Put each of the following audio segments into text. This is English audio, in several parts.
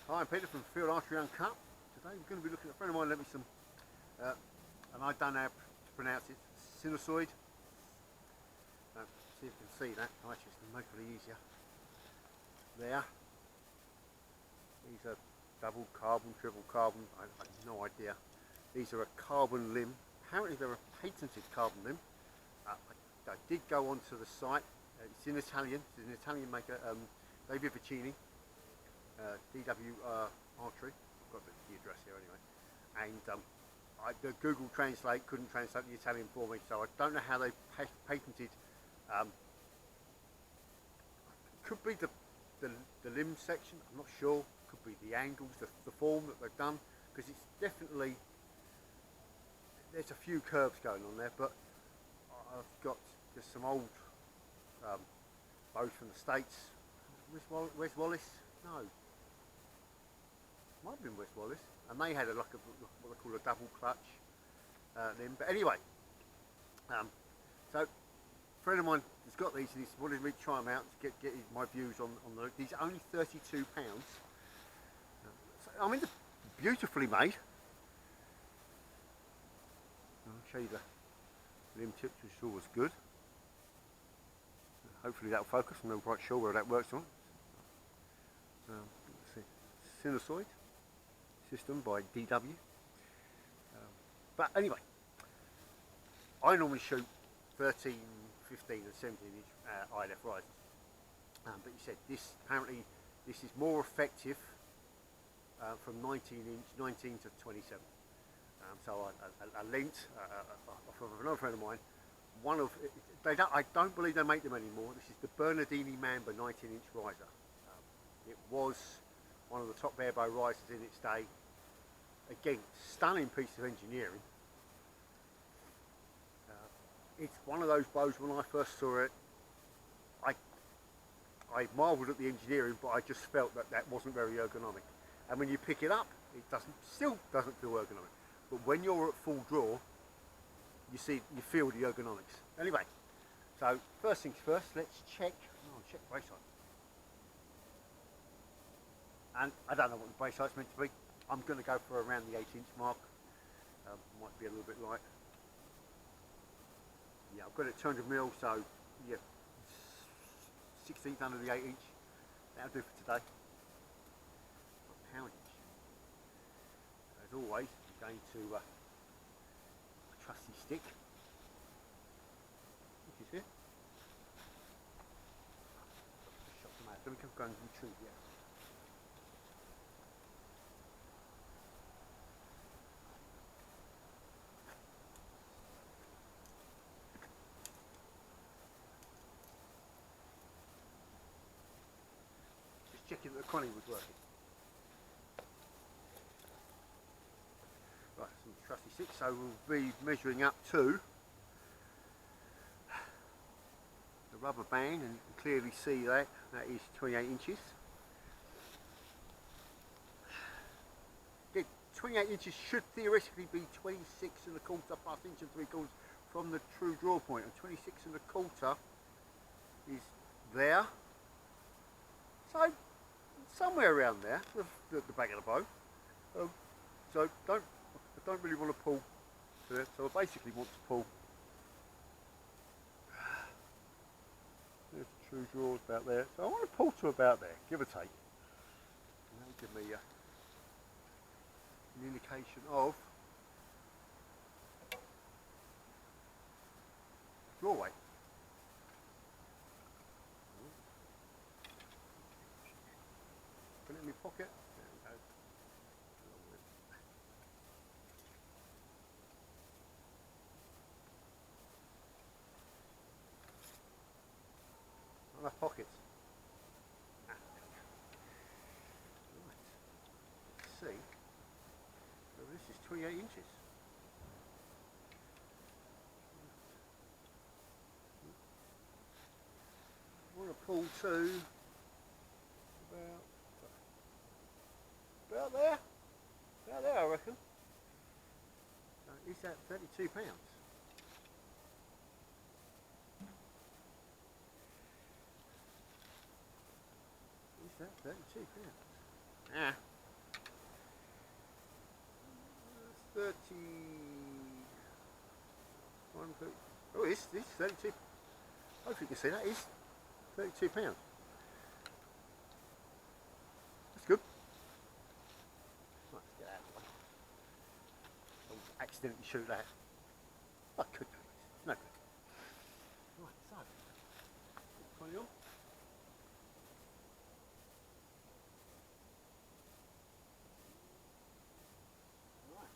Hi, I'm Peter from Field Archery Uncut. Today we're going to be looking at a friend of mine lent me some, and I don't know how to pronounce it, Sinusoid. See if you can see that. Oh, actually, it's hopefully easier. There. These are double carbon, triple carbon, I have no idea. These are a carbon limb. Apparently they're a patented carbon limb. I did go onto the site. It's in Italian. It's an Italian maker, Davide VICINI. Archery. I've got the address here anyway. And the Google Translate couldn't translate the Italian for me, so I don't know how they patented. Could be the limb section. I'm not sure. Could be the angles, the form that they've done, because it's definitely, there's a few curves going on there. But I've got just some old bows from the States. Where's Wallace? No. Might have been West Wallace, and they had what they call a double clutch limb. But anyway, so a friend of mine has got these, and he's wanted me to try them out to get my views on them. These are only £32. So, I mean, they're beautifully made. I'll show you the limb tips, which is always good. Hopefully that'll focus. I'm not quite sure where that works on. Let's see, Sinusoid system by DW. But anyway, I normally shoot 13, 15 and 17 inch ILF risers. But you said apparently this is more effective from 19 to 27. So I lent from another friend of mine. I don't believe they make them anymore. This is the Bernardini Mamba 19 inch riser. It was one of the top barebow risers in its day. Again, stunning piece of engineering. It's one of those bows, when I first saw it, I marvelled at the engineering, but I just felt that wasn't very ergonomic. And when you pick it up, it still doesn't feel ergonomic. But when you're at full draw, you feel the ergonomics. Anyway, so first things first, let's check brace height. And I don't know what the brace height's meant to be. I'm going to go for around the 8-inch mark. Might be a little bit light. Yeah, I've got it 200mm, so yeah, 16th under the 8-inch. That'll do for today. Poundage. As always, I'm going to a trusty stick, which is here. Shot them out. Let me go and retrieve it. Just checking that the conning was working. Right, some trusty sticks, so we'll be measuring up to the rubber band, and you can clearly see that is 28 inches. 28 inches should theoretically be 26 1/4 plus inch and 3/4 from the true draw point, and 26 1/4 is there. So somewhere around there, the back of the bow. So I don't really want to pull to it, so I basically want to pull. There's the true draws about there, so I want to pull to about there, give or take. And that'll give me an indication of draw weight. Put it in my pocket. There we go. Not enough pockets. Right. Let's see. So this is 28 inches. I want to pull to about there, I reckon. Is that £32? Is that £32? Ah, 30. Oh, this 32. Hopefully you can see that is £32. That's good. Right, let's get out of the way. Don't accidentally shoot that. I could do this. No good. Right, so 20 on. Right.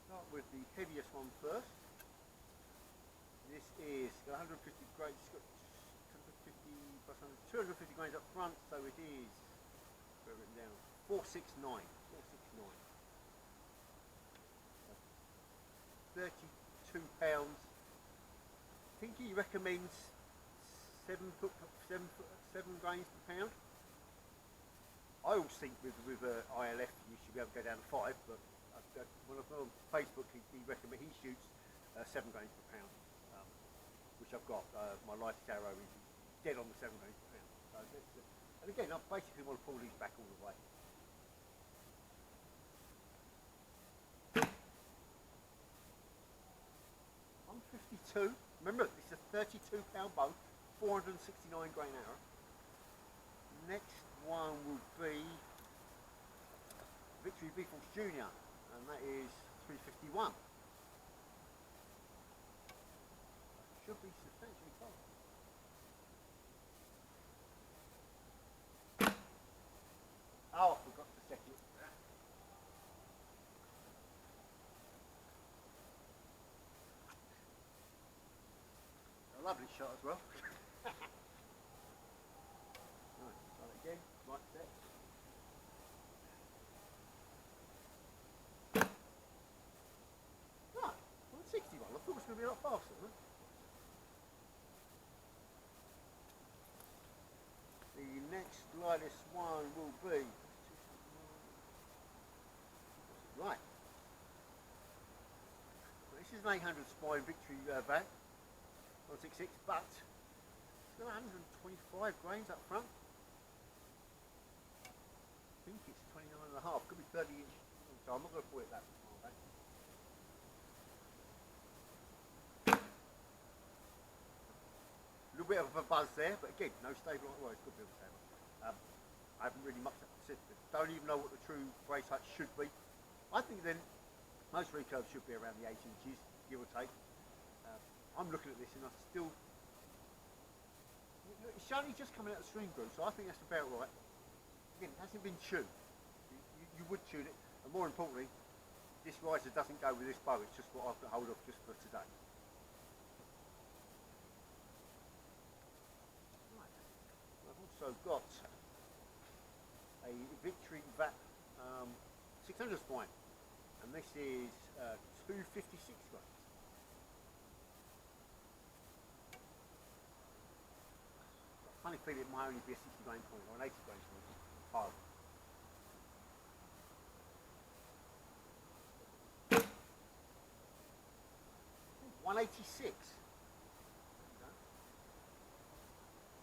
Start with the heaviest one first. This is 150 grains. It's got 150 plus 100, 250 grains up front, so it is written down 469. 469. 32 pounds. I think he recommends 7 grains per pound. I always think with ILF you should be able to go down to 5, but when I put on Facebook he shoots 7 grains per pound, which I've got. My lightest arrow is dead on the 7 grains per pound. So and again, I basically want to pull these back all the way. 152. Remember, this is a 32-pound bow, 469 grain arrow. Next one will be Victory Beefles Junior, and that is 351. Should be substantially faster. Oh, I forgot to set it. A lovely shot as well. Right, try it again. Right set. Right, 161. I thought it was going to be a lot faster, huh? The next lightest one will be right. Well, this is an 800 spine Victory bag, 166, but it's got 125 grains up front. I think it's 29 and a half, could be 30 inch. So I'm not going to put it that far back. A little bit of a buzz there, but again, no stabilizer. Well, it's got a bit of a stabilizer. I haven't really much said. Don't even know what the true brace height should be. I think then most recurves should be around the 8 inches, give or take. I'm looking at this and I still. It's only just coming out of the string group, so I think that's about right. Again, it hasn't been tuned. You would tune it, and more importantly, this riser doesn't go with this bow. It's just what I've got hold of just for today. I've also got a Victory VAT 600 spine, and this is 256 grains. Funny feeling it might only be a 60 grain point or an 80 grain point. Hard. $186.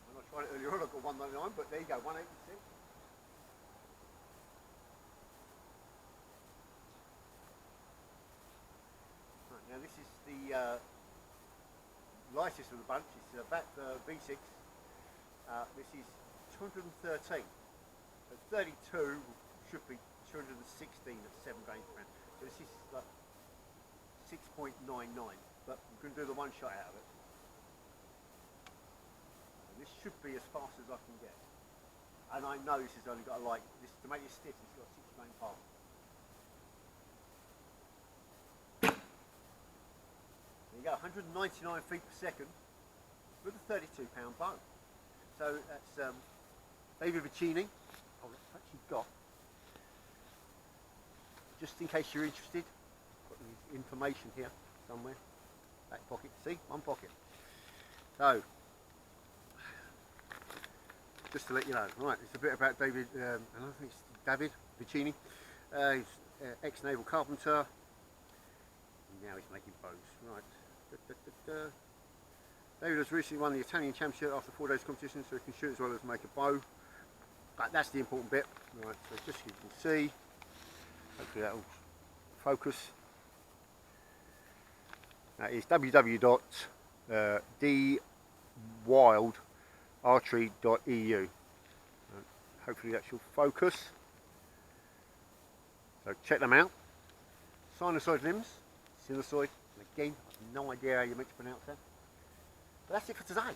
When I tried it earlier on, I got 199, but there you go, 186. Right, now this is the lightest of the bunch. It's a VAT V6. This is 213. At 32 should be 216 at 7 grains per pound. So this is like 6.99, but we can do the one shot out of it. And this should be as fast as I can get. And I know this has only got a light. This to make it stiff, it's got 6 grain part. There you go, 199 feet per second with a 32-pound bow. So that's David Vicini. Oh, I've actually got, just in case you're interested, got the information here somewhere. Back pocket, see, one pocket. So, just to let you know, right, it's a bit about David, and I think it's David Vicini. He's ex-naval carpenter. Now he's making bows, right. David has recently won the Italian Championship after 4 days competition, so he can shoot as well as make a bow. But that's the important bit. Right, so just so you can see, Hopefully that will focus. That is www.dwildarchery.eu. Hopefully that should focus. So check them out. Sinusoid limbs, sinusoid, and again, I have no idea how you're meant to pronounce that. But that's it for today.